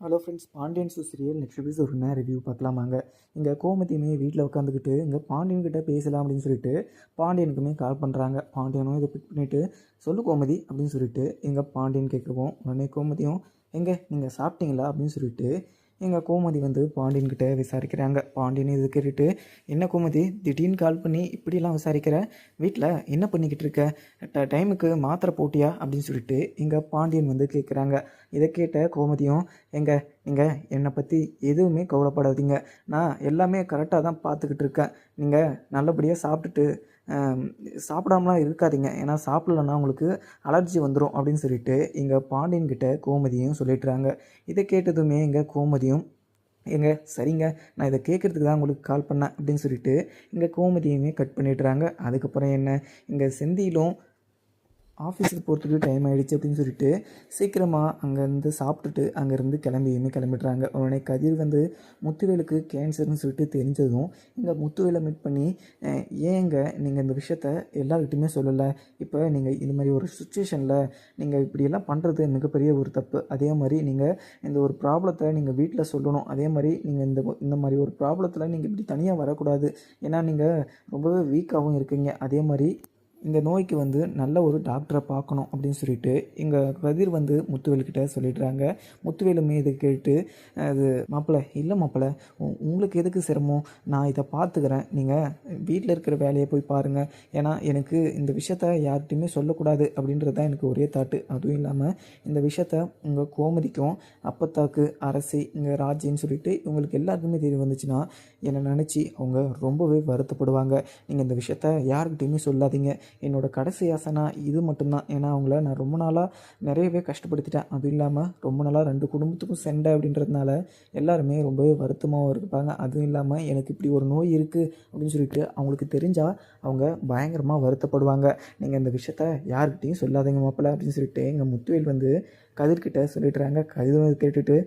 Hello friends, Pandian store serial next episode என்ன review பார்க்கலாமாங்க. இங்கே கோமதியுமே வீட்டில் உட்காந்துக்கிட்டு இங்கே பாண்டியன்கிட்ட பேசலாம் அப்படின்னு சொல்லிட்டு பாண்டியனுக்குமே கால் பண்ணுறாங்க. பாண்டியனும் இதை பிக் பண்ணிவிட்டு சொல்லு கோமதி அப்படின்னு சொல்லிட்டு எங்கள் பாண்டியன் கேட்கவும் உடனே கோமதியும் எங்கே நீங்கள் சாப்பிட்டீங்களா அப்படின்னு சொல்லிட்டு எங்கள் கோமதி வந்து பாண்டியன்கிட்ட விசாரிக்கிறாங்க. பாண்டியன் இது கேட்டுட்டு என்ன கோமதி திடீர்னு கால் பண்ணி இப்படிலாம் விசாரிக்கிற, வீட்டில் என்ன பண்ணிக்கிட்டு இருக்க, டைமுக்கு மாத்திரை போட்டியா அப்படின்னு சொல்லிட்டு எங்கள் பாண்டியன் வந்து கேட்குறாங்க. இதை கேட்ட கோமதியும் நீங்கள் என்னை பற்றி எதுவுமே கவலைப்படாதீங்க, நான் எல்லாமே கரெக்டாக தான் பார்த்துக்கிட்டு இருக்கேன், நீங்கள் நல்லபடியாக சாப்பிட்டுட்டு சாப்பிடாமலாம் இருக்காதீங்க, ஏன்னா சாப்பிட்லன்னா உங்களுக்கு அலர்ஜி வந்துடும் அப்படின்னு சொல்லிட்டு எங்கள் பாண்டியன்கிட்ட கோமதியும் சொல்லிட்டுறாங்க. இதை கேட்டதுமே எங்கள் கோமதியும் சரிங்க, நான் இதை கேட்குறதுக்கு தான் உங்களுக்கு கால் பண்ணேன் அப்படின்னு சொல்லிட்டு எங்கள் கோமதியுமே கட் பண்ணிடுறாங்க. அதுக்கப்புறம் இங்கே செந்திலும் ஆஃபீஸுக்கு போகிறதுக்கு டைம் ஆகிடுச்சு அப்படின்னு சொல்லிட்டு சீக்கிரமாக அங்கேருந்து சாப்பிட்டுட்டு அங்கேருந்து கிளம்பிடுறாங்க. உடனே கதிர் வந்து முத்துவேலுக்கு கேன்சர்னு சொல்லிட்டு தெரிஞ்சதும் இங்கே முத்துவேலை மீட் பண்ணி ஏங்க நீங்கள் இந்த விஷயத்த எல்லாருக்கிட்டையுமே சொல்லலை, இப்போ நீங்கள் இது மாதிரி ஒரு சுச்சுவேஷனில் நீங்கள் இப்படியெல்லாம் பண்ணுறது மிகப்பெரிய ஒரு தப்பு, அதே மாதிரி நீங்கள் இந்த ஒரு ப்ராப்ளத்தை நீங்கள் வீட்டில் சொல்லணும், அதே மாதிரி நீங்கள் இந்த மாதிரி ஒரு ப்ராப்ளத்தில் நீங்கள் இப்படி தனியாக வரக்கூடாது, ஏன்னா நீங்கள் ரொம்பவே வீக்காகவும் இருக்கீங்க, அதே மாதிரி இந்த நோய்க்கு வந்து நல்ல ஒரு டாக்டரை பார்க்கணும் அப்படின்னு சொல்லிட்டு எங்கள் கதிர் வந்து முத்துவேலுக்கிட்ட சொல்லிடுறாங்க. முத்துவேலுமே இதை கேட்டு அது இல்லை மாப்பிள்ளை, உங்களுக்கு எதுக்கு சிரமம், நான் இதை பார்த்துக்கிறேன், நீங்கள் வீட்டில் இருக்கிற வேலையை போய் பாருங்கள், ஏன்னா எனக்கு இந்த விஷயத்த யார்கிட்டையுமே சொல்லக்கூடாது அப்படின்றது தான் எனக்கு ஒரே தாட்டு. அதுவும் இல்லாமல் இந்த விஷயத்த உங்கள் கோமதிக்கும் அப்பத்தாக்கு அரசி இங்கே ராஜின்னு சொல்லிட்டு இவங்களுக்கு எல்லாருக்குமே தெரிய வந்துச்சுன்னா என்னை நினச்சி அவங்க ரொம்பவே வருத்தப்படுவாங்க. நீங்கள் இந்த விஷயத்த யாருக்கிட்டையுமே சொல்லாதீங்க, என்னோடய கடைசி ஆசைனா இது மட்டும்தான், ஏன்னா அவங்கள நான் ரொம்ப நாளாக நிறையவே கஷ்டப்படுத்திட்டேன், அதுவும் இல்லாமல் ரொம்ப நாளாக 2 குடும்பத்துக்கும் சண்டை அப்படின்றதுனால எல்லாருமே ரொம்பவே வருத்தமாகவும் இருப்பாங்க. அதுவும் இல்லாமல் எனக்கு இப்படி ஒரு நோய் இருக்குது அப்படின்னு சொல்லிட்டு அவங்களுக்கு தெரிஞ்சால் அவங்க பயங்கரமாக வருத்தப்படுவாங்க. நீங்கள் இந்த விஷயத்த யார்கிட்டையும் சொல்லாதீங்க மாப்பிள்ளை அப்படின்னு சொல்லிட்டு எங்கள் முத்துவேல் வந்து கதிர்கிட்ட சொல்லிடுறாங்க. கதிர் கேட்டுட்டு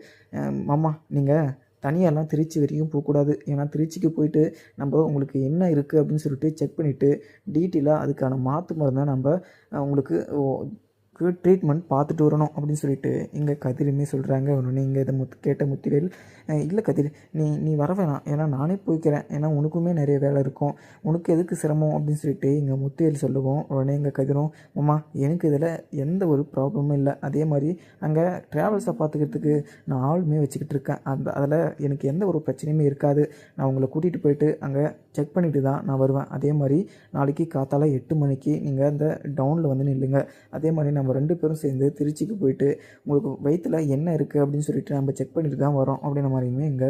மாமா நீங்கள் தனியாலாம் திருச்சி வரைக்கும் போகக்கூடாது, ஏன்னா திருச்சிக்கு போயிட்டு நம்ம உங்களுக்கு என்ன இருக்குது அப்படின்னு சொல்லிட்டு செக் பண்ணிவிட்டு டீட்டெயிலாக அதுக்கான மாற்று மருந்தை நம்ம உங்களுக்கு ட்ரீட்மெண்ட் பார்த்துட்டு வரணும் அப்படின்னு சொல்லிட்டு இங்கே கதிருமே சொல்கிறாங்க. உடனே இங்கே இதை கேட்ட முத்துவேல் இல்லை கதிர், நீ வர வேணாம், ஏன்னா நானே போய்க்கிறேன், ஏன்னா உனக்குமே நிறைய வேலை இருக்கும், உனக்கு எதுக்கு சிரமம் அப்படின்னு சொல்லிட்டு இங்கே முத்துவேல் சொல்லுவோம். உடனே இங்கே கதிரும் அம்மா எனக்கு இதில் எந்த ஒரு ப்ராப்ளமும் இல்லை, அதே மாதிரி அங்கே ட்ராவல்ஸை பார்த்துக்கிறதுக்கு நான் ஆளுமே வச்சுக்கிட்டு இருக்கேன், அதில் எனக்கு எந்த ஒரு பிரச்சனையுமே இருக்காது, நான் உங்களை கூட்டிகிட்டு போயிட்டு அங்கே செக் பண்ணிவிட்டு தான் நான் வருவேன், அதே மாதிரி நாளைக்கு காத்தால 8 மணிக்கு நீங்கள் அந்த டவுனில் வந்து நில்லுங்க, அதே மாதிரி நம்ம 2 பேரும் சேர்ந்து திருச்சிக்கு போயிட்டு உங்களுக்கு வயிற்றில் என்ன இருக்குது அப்படின்னு சொல்லிட்டு நம்ம செக் பண்ணிட்டு தான் வரோம் அப்படின்ற மாதிரியுமே இங்கே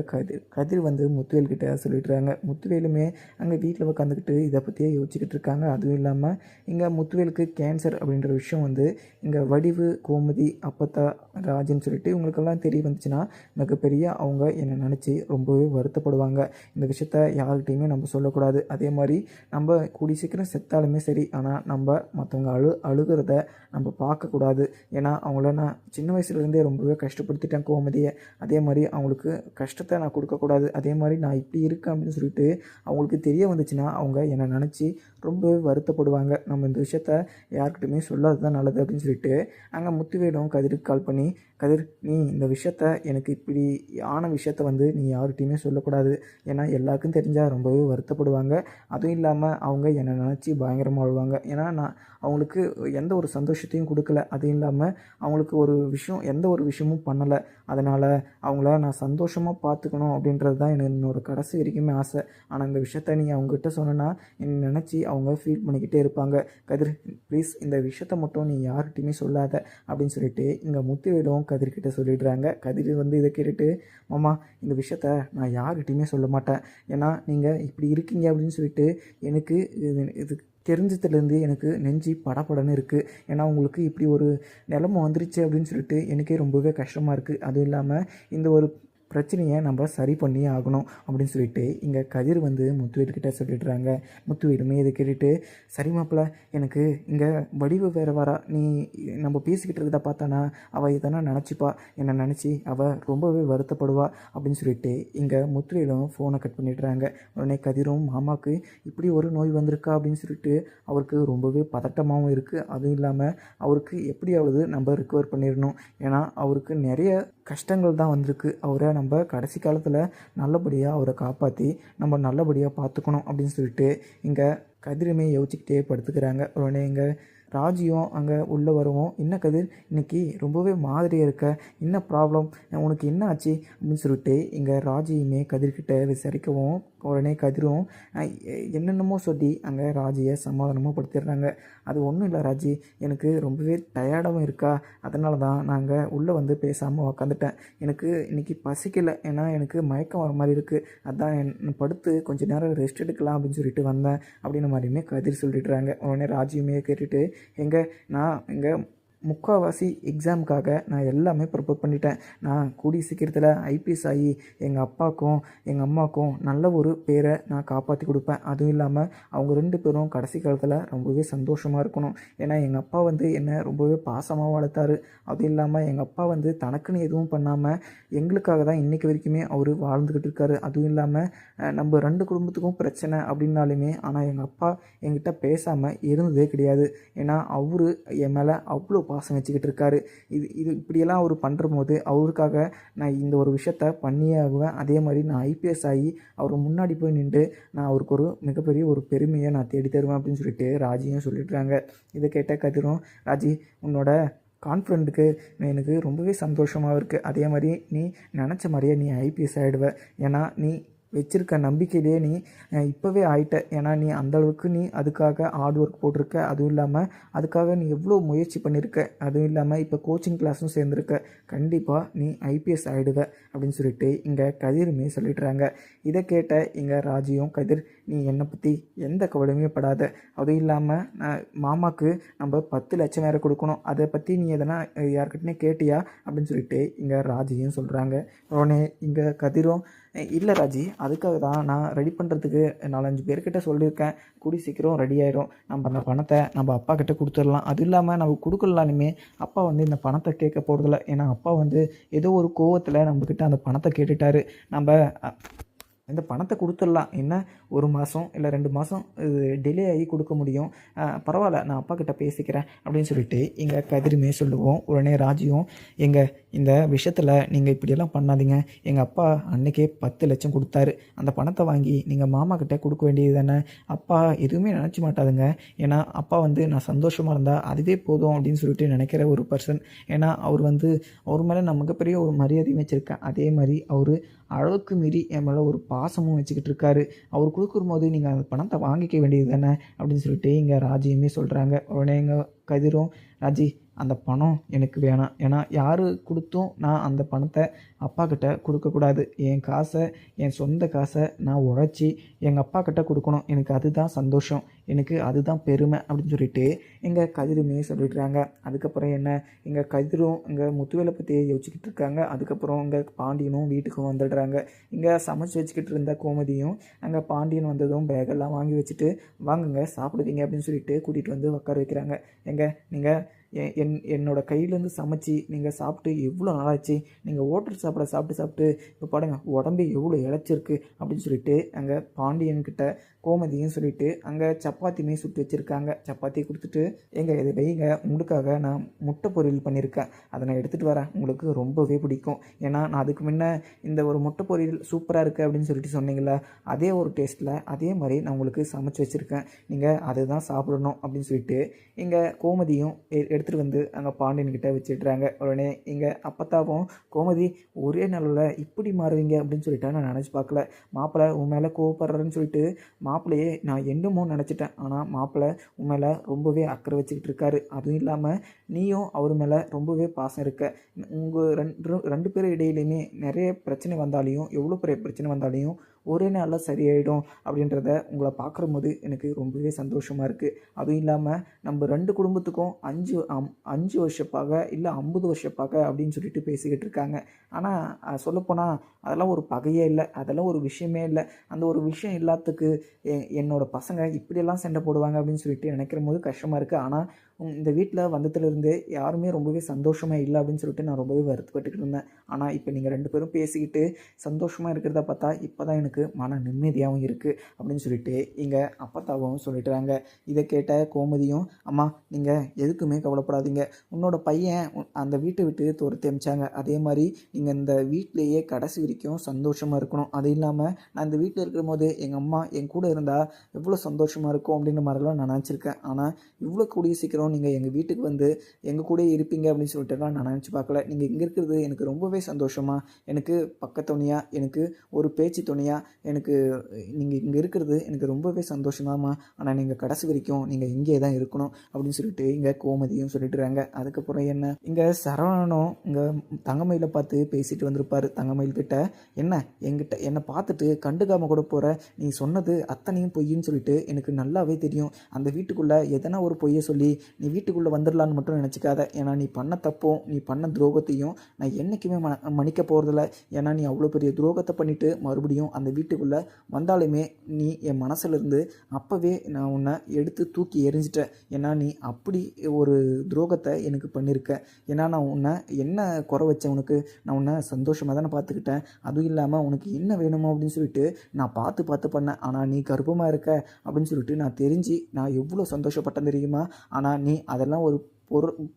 கதிர் வந்து முத்துவேல்கிட்ட சொல்லிட்டுறாங்க. முத்துவேலுமே அங்கே வீட்டில் உட்காந்துக்கிட்டு இதை பற்றியே யோசிச்சுக்கிட்டு இருக்காங்க. அதுவும் இல்லாமல் இங்கே முத்துவேலுக்கு கேன்சர் அப்படின்ற விஷயம் வந்து இங்கே வடிவு கோமதி அப்பத்தா ராஜின்னு சொல்லிட்டு இவங்களுக்கெல்லாம் தெரிய வந்துச்சுன்னா மிகப்பெரிய அவங்க என்னை நினச்சி ரொம்பவே வருத்தப்படுவாங்க. இந்த விஷயத்த யார்கிட்டையுமே நம்ம சொல்லக்கூடாது, அதே மாதிரி நம்ம கூடி சீக்கிரம் செத்தாலுமே சரி, ஆனால் நம்ம மற்றவங்க அழுகிறத நம்ம பார்க்கக்கூடாது, ஏன்னா அவங்கள நான் சின்ன வயசுலேருந்தே ரொம்பவே கஷ்டப்படுத்திட்டேன் கோமதியை, அதே மாதிரி அவங்களுக்கு கஷ்டத்தை நான் கொடுக்கக்கூடாது, அதே மாதிரி நான் இப்படி இருக்கேன் அப்படின்னு சொல்லிட்டு அவங்களுக்கு தெரிய வந்துச்சுன்னா அவங்க என்னை நினச்சி ரொம்பவே வருத்தப்படுவாங்க. நம்ம இந்த விஷயத்த யார்கிட்டையுமே சொல்லாது தான் நல்லது அப்படின்னு சொல்லிட்டு அங்கே முத்துவேலும் கதிருக்கு கால் பண்ணி கதிர், நீ இந்த விஷயத்த எனக்கு இப்படி ஆன விஷயத்த வந்து நீ யார்கிட்டையுமே சொல்லக்கூடாது, ஏன்னா எல்லாருக்கும் தெரிஞ்சால் ரொம்பவே வருத்தப்படுவாங்க, அதுவும் இல்லாமல் அவங்க என்னை நினச்சி பயங்கரமாக அழுவாங்க, ஏன்னா நான் அவங்களுக்கு எந்த ஒரு சந்தோஷத்தையும் கொடுக்கல, அதுவும் இல்லாமல் அவங்களுக்கு எந்த ஒரு விஷயமும் பண்ணலை, அதனால் அவங்கள நான் சந்தோஷமாக பார்த்துக்கணும் அப்படின்றது தான் என்னோடய கடைசி வரைக்குமே ஆசை, ஆனால் இந்த விஷயத்த நீ அவங்ககிட்ட சொன்னேன்னா என்னை நினச்சி அவங்க ஃபீல் பண்ணிக்கிட்டே இருப்பாங்க, கதிர் ப்ளீஸ் இந்த விஷயத்த மட்டும் நீ யார்கிட்டையுமே சொல்லாத அப்படின்னு சொல்லிட்டு இங்கே முத்துவேலும் கதிர்கிட்ட சொல்லிடுறாங்க. கதிர் வந்து இதை கேட்டுட்டு மாமா இந்த விஷயத்த நான் யார்கிட்டையுமே சொல்ல மாட்டேன், ஏன்னா நீங்கள் இப்படி இருக்கீங்க அப்படின்னு சொல்லிட்டு எனக்கு இது தெரிஞ்சதுலேருந்து எனக்கு நெஞ்சு படபடன்னு இருக்குது, ஏன்னா உங்களுக்கு இப்படி ஒரு நிலைமை வந்துருச்சு அப்படின்னு சொல்லிட்டு எனக்கே ரொம்பவே கஷ்டமாக இருக்குது, அதுவும் இல்லாமல் இந்த ஒரு பிரச்சனையை நம்ம சரி பண்ணியே ஆகணும் அப்படின்னு சொல்லிட்டு இங்கே கதிர் வந்து முத்துவேல்கிட்ட சொல்லிடுறாங்க. முத்துவேலுமே இதை கேட்டுட்டு சரி மாப்பிள்ள, எனக்கு இங்கே வடிவு வேறு வரா, நீ நம்ம பேசிக்கிட்டு இருக்கிறத பார்த்தானா அவள் இதெல்லாம் நினச்சிப்பா, என்னை நினச்சி அவள் ரொம்பவே வருத்தப்படுவா அப்படின்னு சொல்லிட்டு இங்கே முத்துவேலும் ஃபோனை கட் பண்ணிடுறாங்க. உடனே கதிரும் மாமாவுக்கு இப்படி ஒரு நோய் வந்திருக்கா அப்படின்னு சொல்லிட்டு அவருக்கு ரொம்பவே பதட்டமாகவும் இருக்குது, அதுவும் இல்லாமல் அவருக்கு எப்படியாவது நம்ம ரிக்கவர் பண்ணிடணும், ஏன்னா அவருக்கு நிறைய கஷ்டங்கள் தான் வந்திருக்கு. அவரை நம்ம கடைசி காலத்தில் நல்லபடியாக அவரை காப்பாற்றி நம்ம நல்லபடியாக பார்த்துக்கணும் அப்படின்னு சொல்லிட்டு இங்கே கதிருமே யோசிச்சுக்கிட்டே படுத்துக்கிறாங்க. உடனே இங்கே ராஜியும் அங்கே உள்ளே வருவோம். என்ன கதிர், இன்னைக்கு ரொம்பவே மாதிரியாக இருக்க, என்ன ப்ராப்ளம், உனக்கு என்ன ஆச்சு அப்படின்னு சொல்லிட்டு இங்கே ராஜியுமே கதிர்கிட்ட விசாரிக்கவும் உடனே கதிரும் என்னென்னமோ சொல்லி அங்கே ராஜியை சமாதானமாக படுத்திடுறாங்க. அது ஒன்றும் இல்லை ராஜி, எனக்கு ரொம்பவே டயர்டாகவும் இருக்கா, அதனால தான் நாங்கள் உள்ளே வந்து பேசாமல் உக்காந்துட்டேன். எனக்கு இன்றைக்கி பசிக்கலை, ஏன்னா எனக்கு மயக்கம் வர மாதிரி இருக்குது, அதான் படுத்து கொஞ்சம் நேரம் ரெஸ்ட் எடுக்கலாம் அப்படின்னு சொல்லிட்டு வந்தேன் அப்படின்னு மாதிரியுமே கதிர் சொல்லிடுறாங்க. உடனே ராஜியுமே கேட்டுட்டு நான் முக்கால்வாசி எக்ஸாமுக்காக நான் எல்லாமே ப்ரிப்பேர் பண்ணிட்டேன். நான் கூடிய சீக்கிரத்தில் ஐபிஎஸ் ஆகி எங்கள் அப்பாவுக்கும் எங்கள் அம்மாவுக்கும் நல்ல ஒரு பேரை நான் காப்பாற்றி கொடுப்பேன். அதுவும் இல்லாமல் அவங்க 2 பேரும் கடைசி காலத்தில் ரொம்பவே சந்தோஷமாக இருக்கணும். ஏன்னா எங்கள் அப்பா வந்து என்னை ரொம்பவே பாசமாக வளர்த்தாரு. அதுவும் இல்லாமல் எங்கள் அப்பா வந்து தனக்குன்னு எதுவும் பண்ணாமல் எங்களுக்காக தான் இன்றைக்கி வரைக்குமே அவர் வாழ்ந்துக்கிட்டு இருக்காரு. அதுவும் இல்லாமல் நம்ம 2 குடும்பத்துக்கும் பிரச்சனை அப்படின்னாலுமே ஆனால் எங்கள் அப்பா என்கிட்ட பேசாமல் இருந்ததே கிடையாது. ஏன்னா அவர் என் மேலே அவ்வளோ பாசம் வச்சுக்கிட்டு இருக்காரு. இது இப்படியெல்லாம் அவர் பண்ணுற போது அவருக்காக நான் இந்த ஒரு விஷயத்த பண்ணியே ஆகுவேன். அதே மாதிரி நான் ஐபிஎஸ் ஆகி அவர் முன்னாடி போய் நின்று நான் அவருக்கு ஒரு மிகப்பெரிய ஒரு பெருமையை நான் தேடி தருவேன் அப்படின்னு சொல்லிட்டு ராஜியும் சொல்லிடுறாங்க. இதை கேட்ட கதிரும், ராஜி உன்னோட கான்ஃபிடென்ட்டுக்கு எனக்கு ரொம்பவே சந்தோஷமாக இருக்குது. அதே மாதிரி நீ நினச்ச மாதிரியே நீ ஐபிஎஸ் ஆகிடுவ. ஏன்னா நீ வச்சிருக்க நம்பிக்கையிலே நீ இப்போவே ஆயிட்ட. ஏன்னா நீ அந்தளவுக்கு நீ அதுக்காக ஹார்ட் ஒர்க் போட்டிருக்க. அதுவும் இல்லாமல் அதுக்காக நீ எவ்வளோ முயற்சி பண்ணியிருக்க. அதுவும் இல்லாமல் இப்போ கோச்சிங் கிளாஸும் சேர்ந்துருக்க. கண்டிப்பாக நீ ஐபிஎஸ் ஆகிடுவ அப்படின்னு சொல்லிட்டு இங்கே கதிருமே சொல்லிடுறாங்க. இதை கேட்ட இங்கே ராஜியும், கதிர் நீ என்னை பற்றி எந்த கவலையுமே படாத, அதுவும் இல்லாமல் மாமாவுக்கு நம்ம 10 லட்சம் வேறு கொடுக்கணும், அதை பற்றி நீ எதனா யார்கிட்டனே கேட்டியா அப்படின்னு சொல்லிட்டு இங்கே ராஜியும் சொல்கிறாங்க. உடனே இங்கே கதிரும், இல்லை ராஜி, அதுக்காக தான் நான் ரெடி பண்ணுறதுக்கு 4-5 பேர்கிட்ட சொல்லியிருக்கேன். கூடி சீக்கிரம் ரெடி ஆயிரும். நம்ம அந்த பணத்தை நம்ம அப்பா கிட்ட கொடுத்துடலாம். அதுவும் இல்லாமல் நம்ம கொடுக்கலாலுமே அப்பா வந்து இந்த பணத்தை கேட்க போகிறதில்ல. ஏன்னா அப்பா வந்து ஏதோ ஒரு கோவத்தில் நம்மக்கிட்ட அந்த பணத்தை கேட்டுட்டாரு. நம்ம இந்த பணத்தை கொடுத்துடலாம். என்ன 1 மாதம் இல்லை 2 மாதம் டிலே ஆகி கொடுக்க முடியும், பரவாயில்ல, நான் அப்பா கிட்ட பேசிக்கிறேன் அப்படின்னு சொல்லிட்டு இங்கே கதிருமே சொல்லுவோம். உடனே ராஜியும், இந்த விஷயத்தில் நீங்கள் இப்படியெல்லாம் பண்ணாதீங்க. எங்கள் அப்பா அன்றைக்கே 10 லட்சம் கொடுத்தாரு. அந்த பணத்தை வாங்கி நீங்கள் மாமா கிட்டே கொடுக்க வேண்டியது தானே. அப்பா எதுவுமே நினச்சி மாட்டாதுங்க. ஏன்னா அப்பா வந்து நான் சந்தோஷமாக இருந்தால் அதுவே போதும் அப்படின்னு சொல்லிட்டு நினைக்கிற ஒரு பர்சன். ஏன்னா அவர் மேலே நான் மிகப்பெரிய ஒரு மரியாதையும் வச்சுருக்கேன். அதே மாதிரி அவர் அளவுக்கு மீறி என் மேலே ஒரு பாசமும் வச்சுக்கிட்டு இருக்காரு. அவர் கொடுக்கும்போது நீங்கள் அந்த பணத்தை வாங்கிக்க வேண்டியது தானே அப்படின்னு சொல்லிட்டு இங்கே ராஜியுமே சொல்கிறாங்க. உடனே எங்கள் கதிரும், ராஜி அந்த பணம் எனக்கு வேணாம். ஏன்னா யார் கொடுத்தும் நான் அந்த பணத்தை அப்பா கிட்ட கொடுக்கக்கூடாது. என் காசை, என் சொந்த காசை நான் உழைச்சி எங்கள் அப்பா கிட்ட கொடுக்கணும். எனக்கு அதுதான் சந்தோஷம், எனக்கு அதுதான் பெருமை அப்படின்னு சொல்லிட்டு எங்கள் கதிருமே சொல்லிடுறாங்க. அதுக்கப்புறம் என்ன, எங்கள் கதிரும் இங்கே முத்துவேலை பற்றியே யோசிச்சுக்கிட்டு இருக்காங்க. அதுக்கப்புறம் இங்கே பாண்டியனும் வீட்டுக்கு வந்துடுறாங்க. இங்கே சமைச்சு வச்சுக்கிட்டு இருந்த கோமதியும் அங்கே பாண்டியன் வந்ததும் பேகெல்லாம் வாங்கி வச்சுட்டு வாங்குங்க சாப்பிடுவீங்க அப்படின்னு சொல்லிட்டு கூட்டிகிட்டு வந்து உட்கார வைக்கிறாங்க. நீங்கள் என்னோடய கையிலேருந்து சமைச்சி நீங்கள் சாப்பிட்டு எவ்வளோ நாளாச்சு, நீங்கள் ஹோட்டல் சாப்பிட்டு இப்போ பாருங்க உடம்பு எவ்வளோ இழைச்சிருக்கு அப்படின்னு சொல்லிட்டு அங்கே பாண்டியன்கிட்ட கோமதியும் சொல்லிவிட்டு அங்கே சப்பாத்தியுமே சுட்டு வச்சுருக்காங்க. சப்பாத்தி கொடுத்துட்டு, இதை வைங்க, உங்களுக்காக நான் முட்டை பொரியல் பண்ணியிருக்கேன், அதை நான் எடுத்துகிட்டு வரேன், உங்களுக்கு ரொம்பவே பிடிக்கும். ஏன்னா நான் அதுக்கு முன்னே இந்த ஒரு முட்டை பொரியல் சூப்பராக இருக்குது அப்படின்னு சொல்லிட்டு சொன்னீங்களா, அதே ஒரு டேஸ்ட்டில் அதே மாதிரி நான் உங்களுக்கு சமைச்சு வச்சுருக்கேன், நீங்கள் அதை தான் சாப்பிடணும் அப்படின்னு சொல்லிட்டு இங்கே கோமதியும் எடுத்துகிட்டு வந்து அங்கே பாண்டியன்கிட்ட வச்சிடுறாங்க. உடனே இங்கே அப்பத்தாவும், கோமதி ஒரே நாளில் இப்படி மாறுவீங்க அப்படின்னு சொல்லிட்டு நான் நினச்சி பார்க்கல, மாப்பிள்ளை உன் மேலே கோவப்படுறேன்னு சொல்லிட்டு மாப்பிள்ளையே நான் என்னமோ நினச்சிட்டேன். ஆனால் மாப்பிள்ளை உன் மேலே ரொம்பவே அக்கறை வச்சுக்கிட்டு இருக்காரு. அதுவும் இல்லாமல் நீயும் அவர் மேலே ரொம்பவே பாசம் இருக்க. உங்கள் ரெண்டு பேரும் இடையிலையுமே நிறைய பிரச்சனை வந்தாலையும், எவ்வளோ பெரிய பிரச்சனை வந்தாலையும் ஒரே நாளில் சரியாயிடும் அப்படின்றத உங்களை பார்க்குற போது எனக்கு ரொம்பவே சந்தோஷமாக இருக்குது. அதுவும் இல்லாமல் நம்ம 2 குடும்பத்துக்கும் 5 வருஷப்பாக இல்லை 50 வருஷப்பாக அப்படின்னு சொல்லிட்டு பேசிக்கிட்டு இருக்காங்க. ஆனால் சொல்லப்போனால் அதெல்லாம் ஒரு பகையே இல்லை, அதெல்லாம் ஒரு விஷயமே இல்லை. அந்த ஒரு விஷயம் எல்லாத்துக்கு என்னோடய பசங்க இப்படியெல்லாம் சண்டை போடுவாங்க அப்படின்னு சொல்லிட்டு நினைக்கிற போது கஷ்டமாக இருக்குது. ஆனால் இந்த வீட்டில் வந்ததுலேருந்தே யாருமே ரொம்பவே சந்தோஷமாக இல்லை அப்படின்னு சொல்லிட்டு நான் ரொம்பவே வருத்தப்பட்டுக்கிட்டு இருந்தேன். ஆனால் இப்போ நீங்கள் 2 பேரும் பேசிக்கிட்டு சந்தோஷமாக இருக்கிறத பார்த்தா இப்போ தான் எனக்கு மன நிம்மதியாகவும் இருக்குது அப்படின்னு சொல்லிட்டு எங்கள் அப்பத்தாவும் சொல்லிட்டுறாங்க. இதை கேட்ட கோமதியும், அம்மா நீங்கள் எதுக்குமே கவலைப்படாதீங்க, உன்னோட பையன் அந்த வீட்டை விட்டு துரத்தி அமிச்சாங்க, அதே மாதிரி நீங்கள் இந்த வீட்டிலேயே கடைசி வரைக்கும் சந்தோஷமாக இருக்கணும். அது இல்லாமல் நான் இந்த வீட்டில் இருக்கிற போது எங்கள் அம்மா என் கூட இருந்தால் எவ்வளோ சந்தோஷமாக இருக்கும் அப்படின்ற மாதிரிலாம் நான் நினச்சிருக்கேன். ஆனால் இவ்வளோ கூடிய சீக்கிரம் நீங்கள் எங்கள் வீட்டுக்கு வந்து எங்கள் கூட இருப்பீங்க அப்படின்னு சொல்லிட்டுலாம் நான் நினச்சி பார்க்கல. நீங்கள் இங்கே இருக்கிறது எனக்கு ரொம்பவே சந்தோஷமாக, எனக்கு பக்கத்துணையாக, எனக்கு ஒரு பேச்சு துணையாக, எனக்கு நீங்கள் இங்கே இருக்கிறது எனக்கு ரொம்பவே சந்தோஷமாம்மா. ஆனால் நீங்கள் கடைசி வரைக்கும் நீங்கள் இங்கே தான் இருக்கணும் அப்படின்னு சொல்லிட்டு இங்கே கோமதியும் சொல்லிட்டுறாங்க. அதுக்கப்புறம் என்ன, இங்கே சரவணனும் இங்கே தங்கமயிலை பார்த்து பேசிட்டு வந்திருப்பார். தங்கமயில் கிட்ட, என்ன என்கிட்ட என்னை பார்த்துட்டு கண்டுக்காமல் கூட போகிற, நீ சொன்னது அத்தனையும் பொய்ன்னு சொல்லிட்டு எனக்கு நல்லாவே தெரியும். அந்த வீட்டுக்குள்ளே எதனா ஒரு பொய்யை சொல்லி நீ வீட்டுக்குள்ளே வந்துடலான்னு மட்டும் நினச்சிக்காத. ஏன்னா நீ பண்ண தப்பும் நீ பண்ண துரோகத்தையும் நான் என்றைக்குமே மன்னிக்க போகிறதில்ல. ஏன்னா நீ அவ்வளோ பெரிய துரோகத்தை பண்ணிவிட்டு மறுபடியும் அந்த வீட்டுக்குள்ளே வந்தாலுமே நீ என் மனசுலேருந்து அப்போவே நான் உன்னை எடுத்து தூக்கி எறிஞ்சிட்டேன். ஏன்னா நீ அப்படி ஒரு துரோகத்தை எனக்கு பண்ணியிருக்க. ஏன்னா நான் உன்னை என்ன குறை வச்சேன் உனக்கு, நான் உன்னை சந்தோஷமாக தானே பார்த்துக்கிட்டேன். அதுவும் இல்லாமல் உனக்கு என்ன வேணுமோ அப்படின்னு சொல்லிட்டு நான் பார்த்து பண்ணேன். ஆனால் நீ கர்ப்பமாக இருக்க அப்படின்னு சொல்லிட்டு நான் தெரிஞ்சு நான் எவ்வளோ சந்தோஷப்பட்டேன் தெரியுமா. ஆனால் நீ அதெல்லாம் ஒரு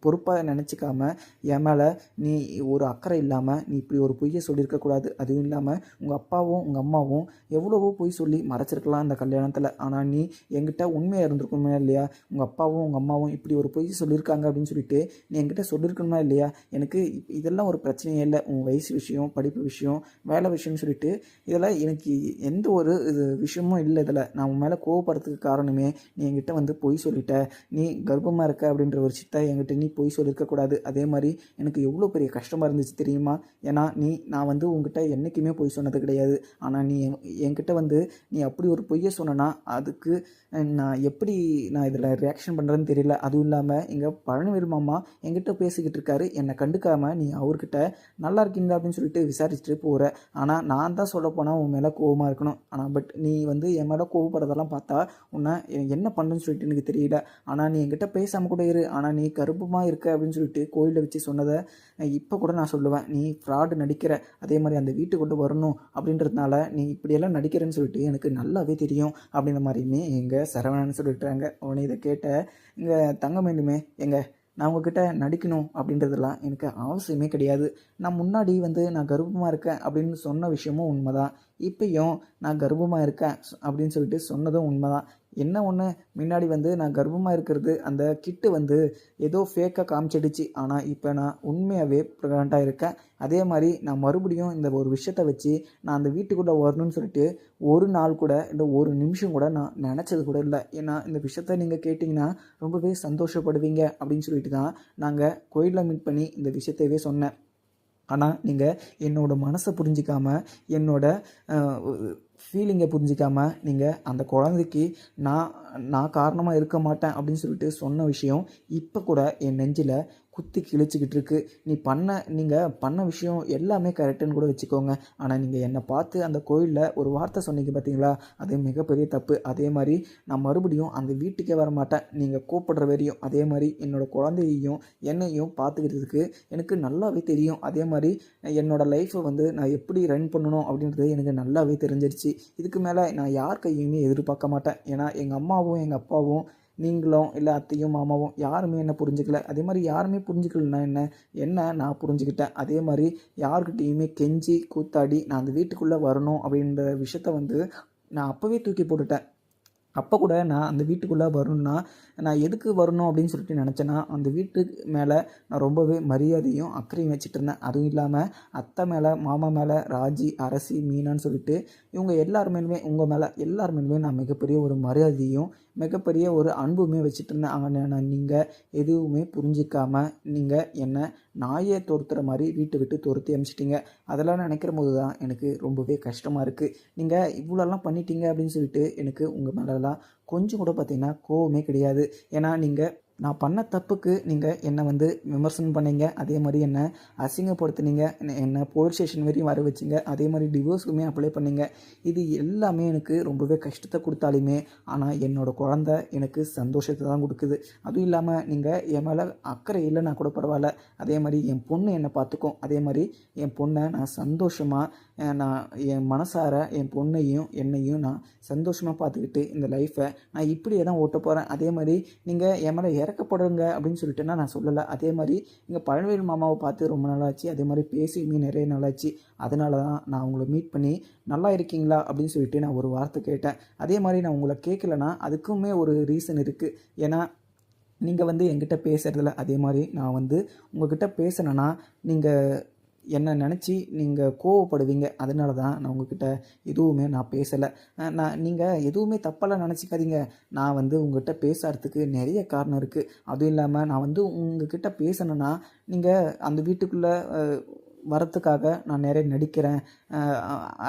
பொறுப்பாக நினச்சிக்காம என் மேலே நீ ஒரு அக்கறை இல்லாமல் நீ இப்படி ஒரு பொய்யை சொல்லியிருக்கக்கூடாது. அதுவும் இல்லாமல் உங்கள் அப்பாவும் உங்கள் அம்மாவும் எவ்வளவோ பொய் சொல்லி மறைச்சிருக்கலாம் அந்த கல்யாணத்தில். ஆனால் நீ என்கிட்ட உண்மையாக இருந்திருக்கணுமா இல்லையா. உங்கள் அப்பாவும் உங்கள் அம்மாவும் இப்படி ஒரு பொய் சொல்லியிருக்காங்க அப்படின்னு சொல்லிட்டு நீ என்கிட்ட சொல்லியிருக்கணுமா இல்லையா. எனக்கு இதெல்லாம் ஒரு பிரச்சனையே இல்லை. உன் வயசு விஷயம், படிப்பு விஷயம், வேலை விஷயம்னு சொல்லிட்டு இதெல்லாம் எனக்கு எந்த ஒரு விஷயமும் இல்லை. இதில் நான் உன் மேலே கோவப்படுறதுக்கு காரணமே நீ என்கிட்ட வந்து பொய் சொல்லிட்ட. நீ கர்ப்பமாக இருக்க அப்படின்ற ஒரு சித்த என்கிட்ட நீ பொய் சொல்லியிருக்கக்கூடாது. அதே மாதிரி எனக்கு எவ்வளோ பெரிய கஷ்டமாக இருந்துச்சு தெரியுமா. ஏன்னா நான் வந்து உங்ககிட்ட என்றைக்குமே பொய் சொன்னது கிடையாது. ஆனால் நீ என்கிட்ட வந்து நீ அப்படி ஒரு பொய்யை சொன்னனா அதுக்கு நான் எப்படி நான் இதில் ரியாக்ஷன் பண்ணுறேன்னு தெரியல. அதுவும் இல்லாமல் இங்கே பழனிவேல் மாமா என்கிட்ட பேசிக்கிட்டு இருக்காரு. என்னை கண்டுக்காமல் நீ அவர்கிட்ட நல்லா இருக்கீங்களா அப்படின்னு சொல்லிட்டு விசாரிச்சுட்டு போகிற. ஆனால் நான் தான் சொல்ல போனால் உன் மேலே கோவமாக இருக்கணும். ஆனால் பட் நீ வந்து என் மேலே கோவப்படுறதெல்லாம் பார்த்தா உன்னை என்ன பண்ணுன்னு சொல்லிட்டு எனக்கு தெரியல. ஆனால் நீ என்கிட்ட பேசாமல் கூட இரு. ஆனால் நீ கருப்பமாக இருக்க அப்படின்னு சொல்லிட்டு கோயிலில் வச்சு சொன்னதை இப்போ கூட நான் சொல்லுவேன். நீ ஃப்ராடு நடிக்கிற, அதே மாதிரி அந்த வீட்டுக்கு வரணும் அப்படின்றதுனால நீ இப்படியெல்லாம் நடிக்கிறேன்னு சொல்லிட்டு எனக்கு நல்லாவே தெரியும் அப்படின்ற மாதிரியுமே எங்கள் சரவணன்னு சொல்லிட்டுறாங்க. உடனே இதை கேட்ட இங்கே தங்கமயிலுமே, நான் உங்ககிட்ட நடிக்கணும் அப்படின்றதெல்லாம் எனக்கு அவசியமே கிடையாது. நான் முன்னாடி வந்து நான் கர்ப்பமாக இருக்கேன் அப்படின்னு சொன்ன விஷயமும் உண்மை தான். இப்போயும் நான் கர்ப்பமாக இருக்கேன் அப்படின்னு சொல்லிட்டு சொன்னதும் உண்மை தான். என்ன ஒன்று, முன்னாடி வந்து நான் கர்ப்பமாக இருக்கிறது அந்த கிட்டு வந்து ஏதோ ஃபேக்காக காமிச்சிடுச்சு. ஆனால் இப்போ நான் உண்மையாகவே ப்ரெக்னெண்ட்டாக இருக்கேன். அதே மாதிரி நான் மறுபடியும் இந்த ஒரு விஷயத்தை வச்சு நான் அந்த வீட்டுக்குள்ளே வரணும்னு சொல்லிட்டு ஒரு நாள் கூட இல்லை ஒரு நிமிஷம் கூட நான் நினச்சது கூட இல்லை. ஏன்னா இந்த விஷயத்த நீங்கள் கேட்டிங்கன்னா ரொம்பவே சந்தோஷப்படுவீங்க அப்படின்னு சொல்லிட்டு தான் நாங்கள் கோயிலில் மீட் பண்ணி இந்த விஷயத்தவே சொன்னேன். ஆனால் நீங்கள் என்னோடய மனசை புரிஞ்சிக்காமல் என்னோட ஃபீலிங்கை புரிஞ்சிக்காமல் நீங்கள் அந்த குழந்தைக்கு நான் காரணமாக இருக்க மாட்டேன் அப்படின்னு சொல்லிட்டு சொன்ன விஷயம் இப்போ கூட என் நெஞ்சில் குத்தி கிழிச்சிக்கிட்டு இருக்கு. நீங்கள் பண்ண விஷயம் எல்லாமே கரெக்டுன்னு கூட வச்சுக்கோங்க. ஆனால் நீங்கள் என்னை பார்த்து அந்த கோயிலில் ஒரு வார்த்தை சொன்னீங்க பார்த்தீங்களா, அது மிகப்பெரிய தப்பு. அதே மாதிரி நான் மறுபடியும் அந்த வீட்டுக்கே வர மாட்டேன். நீங்கள் கூப்பிடுற வரையும். அதே மாதிரி என்னோடய குழந்தையையும் என்னையும் பார்த்துக்கிறதுக்கு எனக்கு நல்லாவே தெரியும். அதே மாதிரி என்னோடய லைஃப்பை வந்து நான் எப்படி ரன் பண்ணணும் அப்படின்றது எனக்கு நல்லாவே தெரிஞ்சிருச்சு. இதுக்கு மேலே நான் யார் கையுமே எதிர்பார்க்க மாட்டேன். ஏன்னா எங்கள் அம்மாவும் எங்கள் அப்பாவும் நீங்களும் இல்லை அத்தையும் மாமாவும் யாருமே என்ன புரிஞ்சுக்கல. அதே மாதிரி யாருமே புரிஞ்சுக்கலன்னா என்ன நான் புரிஞ்சுக்கிட்டேன். அதே மாதிரி யார்கிட்டையுமே கெஞ்சி கூத்தாடி நான் அந்த வீட்டுக்குள்ளே வரணும் அப்படின்ற விஷயத்த வந்து நான் அப்போவே தூக்கி போட்டுட்டேன். அப்போ கூட நான் அந்த வீட்டுக்குள்ளே வரணுன்னா நான் எதுக்கு வரணும் அப்படின்னு சொல்லிட்டு நினச்சேன்னா, அந்த வீட்டுக்கு மேலே நான் ரொம்பவே மரியாதையும் அக்கறையும் வச்சுட்டு இருந்தேன். அதுவும் இல்லாமல் அத்தை மேலே, மாமா மேலே, ராஜி, அரசி, மீனான்னு சொல்லிட்டு இவங்க எல்லாருமேலுமே உங்கள் மேலே எல்லாருமேலுமே நான் மிகப்பெரிய ஒரு மரியாதையும் மிகப்பெரிய ஒரு அன்புமே வச்சுட்டு இருந்தேன். ஆனால் நீங்கள் எதுவுமே புரிஞ்சிக்காமல் நீங்கள் என்னை நாயை துரத்துற மாதிரி வீட்டை விட்டு துரத்தி அனுப்பிச்சிட்டிங்க. அதெல்லாம் நினைக்கிற போது தான் எனக்கு ரொம்பவே கஷ்டமாக இருக்குது. நீங்கள் இவ்வளோலாம் பண்ணிட்டீங்க அப்படின்னு சொல்லிட்டு எனக்கு உங்கள் மேலெல்லாம் கொஞ்சம் கூட பார்த்திங்கன்னா கோவமே கிடையாது. ஏன்னா நீங்கள் நான் பண்ண தப்புக்கு நீங்கள் என்னை வந்து விமர்சனம் பண்ணீங்க, அதே மாதிரி என்னை அசிங்கப்படுத்துனீங்க, என்னை போலீஸ் ஸ்டேஷன் வரையும் வர வச்சிங்க, அதே மாதிரி டிவோர்ஸுக்குமே அப்ளை பண்ணீங்க. இது எல்லாமே எனக்கு ரொம்பவே கஷ்டத்தை கொடுத்தாலுமே, ஆனால் என்னோடய குழந்த எனக்கு சந்தோஷத்தை தான் கொடுக்குது. அதுவும் இல்லாமல் நீங்கள் என் மேலே அக்கறை இல்லைன்னா கூட பரவாயில்ல, அதே மாதிரி என் பொண்ணு என்னை பார்த்துக்கும். அதே மாதிரி என் பொண்ணை நான் சந்தோஷமாக நான் என் மனசார என் பொண்ணையும் என்னையும் நான் சந்தோஷமாக பார்த்துக்கிட்டு இந்த லைஃப்பை நான் இப்படியே தான் ஓட்ட போகிறேன். அதே மாதிரி நீங்கள் என் மேலே இறக்கப்படுங்க அப்படின்னு சொல்லிட்டுன்னா நான் சொல்லலை. அதே மாதிரி எங்கள் பழனிவேல் மாமாவை பார்த்து ரொம்ப நாளாச்சு, அதே மாதிரி பேசியுமே நிறைய நாளாச்சு. அதனால தான் நான் உங்களை மீட் பண்ணி நல்லா இருக்கீங்களா அப்படின்னு சொல்லிட்டு நான் ஒரு வார்த்தை கேட்டேன். அதே மாதிரி நான் உங்களை கேட்கலன்னா அதுக்குமே ஒரு ரீசன் இருக்குது. ஏன்னா நீங்கள் வந்து என்கிட்ட பேசுகிறதில்ல, அதே மாதிரி நான் வந்து உங்கள்கிட்ட பேசினேன்னா நீங்கள் என்ன நினச்சி நீங்கள் கோவப்படுவீங்க. அதனால தான் நான் உங்ககிட்ட எதுவுமே நான் பேசலை. நீங்கள் எதுவுமே தப்பெல்லாம் நினச்சிக்காதீங்க. நான் வந்து உங்கள்கிட்ட பேசுகிறதுக்கு நிறைய காரணம் இருக்குது. அதுவும் இல்லாமல் நான் வந்து உங்ககிட்ட பேசணுன்னா நீங்கள் அந்த வீட்டுக்குள்ளே வரத்துக்காக நான் நிறைய நடிக்கிறேன்,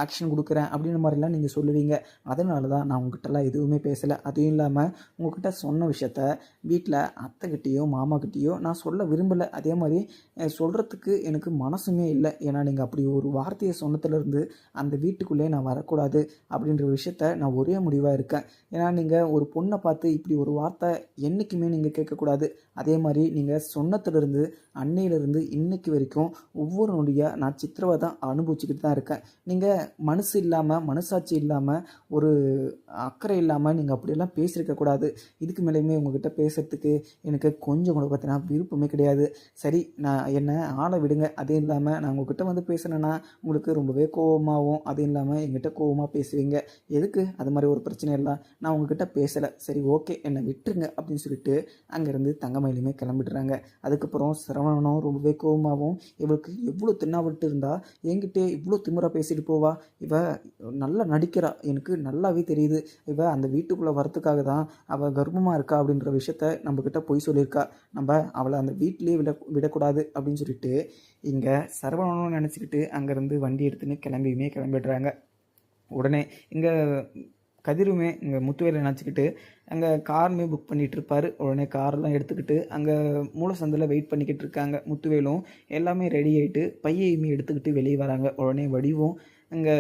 ஆக்ஷன் கொடுக்குறேன் அப்படின்ற மாதிரிலாம் நீங்கள் சொல்லுவீங்க. அதனால தான் நான் உங்ககிட்டலாம் எதுவுமே பேசலை. அதுவும் இல்லாமல் உங்கள்கிட்ட சொன்ன விஷயத்த வீட்டில் அத்தைக்கிட்டேயோ மாமாக்கிட்டேயோ நான் சொல்ல விரும்பலை. அதே மாதிரி சொல்கிறதுக்கு எனக்கு மனசுமே இல்லை. ஏன்னா நீங்கள் அப்படி ஒரு வார்த்தையை சொன்னதுலேருந்து அந்த வீட்டுக்குள்ளே நான் வரக்கூடாது அப்படின்ற விஷயத்த நான் ஒரே முடிவாக இருக்கேன். ஏன்னா நீங்கள் ஒரு பொண்ணை பார்த்து இப்படி ஒரு வார்த்தை என்றைக்குமே நீங்கள் கேட்கக்கூடாது. அதே மாதிரி நீங்கள் சொன்னதுலேருந்து அன்னையிலேருந்து இன்னைக்கு வரைக்கும் ஒவ்வொரு நொடியாக நான் சித்திரவதை அனுபவிச்சுக்கிட்டு தான் இருக்கேன். நீங்கள் மனசு இல்லாமல் மனசாட்சி இல்லாமல் ஒரு அக்கறை இல்லாமல் நீங்கள் அப்படியெல்லாம் பேசியிருக்கக்கூடாது. இதுக்கு மேலேயுமே உங்கள்கிட்ட பேசுகிறதுக்கு எனக்கு கொஞ்சம் கூட பார்த்தீங்கன்னா விருப்பமே கிடையாது. சரி, நான் என்னை ஆளை விடுங்க. அதே இல்லாமல் நான் உங்கள்கிட்ட வந்து பேசுனேன்னா உங்களுக்கு ரொம்பவே கோவமாகவும், அதுவும் இல்லாமல் என்கிட்ட கோவமாக பேசுவீங்க. எதுக்கு அது மாதிரி ஒரு பிரச்சனை இல்லை, நான் உங்கள்கிட்ட பேசலை, சரி ஓகே என்னை விட்டுருங்க அப்படின்னு சொல்லிட்டு அங்கேருந்து தங்கமயிலுமே கிளம்பிடுறாங்க. அதுக்கப்புறம் சரவணனும் ரொம்பவே கோவமாகவும், இவளுக்கு எவ்வளோ தின்னாவிட்டு இருந்தால் என்கிட்ட இவ்வளோ திமிரா பேசிட்டு போவா, இவ நல்லா நடிக்கிறா, எனக்கு நல்லாவே தெரியுது, இவ அந்த வீட்டுக்குள்ளே வரத்துக்காக தான் அவள் கர்ப்பமாக இருக்கா அப்படின்ற விஷயத்த நம்மக்கிட்ட பொய் சொல்லியிருக்கா, நம்ம அவளை அந்த வீட்டிலே விடக்கூடாது அப்படின்னு சொல்லிட்டு இங்கே சரவணனும் நினச்சிக்கிட்டு அங்கேருந்து வண்டி எடுத்துன்னு கிளம்பிடுறாங்க. உடனே இங்கே கதிருமே இங்கே முத்துவேலை நினச்சிக்கிட்டு அங்கே காருமே புக் பண்ணிகிட்டு இருப்பார். உடனே காரெலாம் எடுத்துக்கிட்டு அங்கே மூலசந்தில் வெயிட் பண்ணிக்கிட்டு இருக்காங்க. முத்துவேலும் எல்லாமே ரெடி ஆகிட்டு பையையுமே எடுத்துக்கிட்டு வெளியே வராங்க. உடனே வடிவும் அங்கே